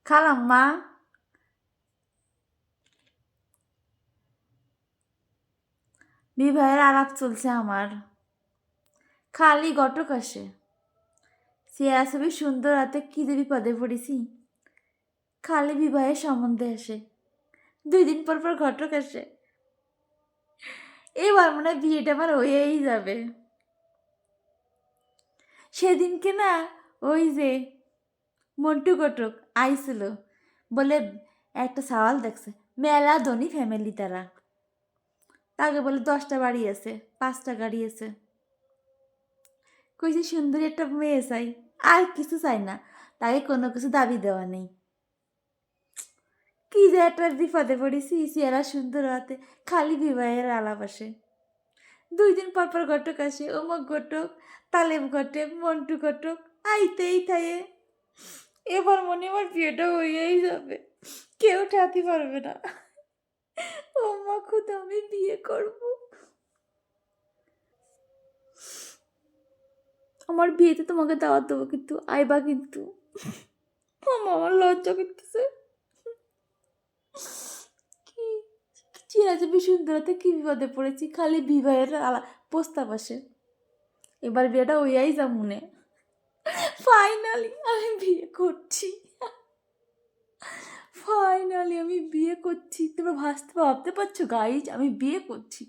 খালাম্মা বিবাহের আলাপ চলছে আমার, খালি ঘটক আসে। চেহারা ছবি সুন্দর হাতে কি যে বিপদে পড়েছি, খালি বিবাহের সম্বন্ধে আসে, 2 দিন পর পর ঘটক আসে। এবার মনে হয় বিয়েটা আমার হয়েই যাবে। সেদিনকে না ওই যে মন্টু ঘটক আইছিল, বলে একটা সওয়াল দেখছে, মেলা ধনী ফ্যামিলি তারা, তাকে বলে 10টা বাড়ি আছে, 5টা গাড়ি আছে। কইছে সুন্দরী একটা মেয়ে চাই, আর কিছু চাই না, তাকে কোনো কিছু দাবি দেওয়া নেই। কি যে একটা বিপদে পড়েছি, চেহারা সুন্দর হাতে খালি বিবাহের আলাপ আসে। 2 দিন পর পর ঘটক আসে, অমুক ঘটক, তালেব ঘটক, মন্টু ঘটক, আইতেই থাকে। এবার মনে আমার বিয়েটা হয়েই যাবে, কেউ ঠাতি পারবে না। ও মা খুদা, আমি বিয়ে করব। আমার বিয়েতে তোমাকে দাওয়াত দেবো, কিন্তু আইবা কিন্তু। আমার লজ্জা করতেছে। কি চিরাচবি সুন্দরতে কি বিপদে পড়েছি, খালি বিবাহের প্রস্তাব আসে। এবার বিয়েটা হইয়াই যা মনে। ফাইনালি আমি বিয়ে করছি, ফাইনালি আমি বিয়ে করছি। তোমরা ভাবতে পারছো গাইজ, আমি বিয়ে করছি।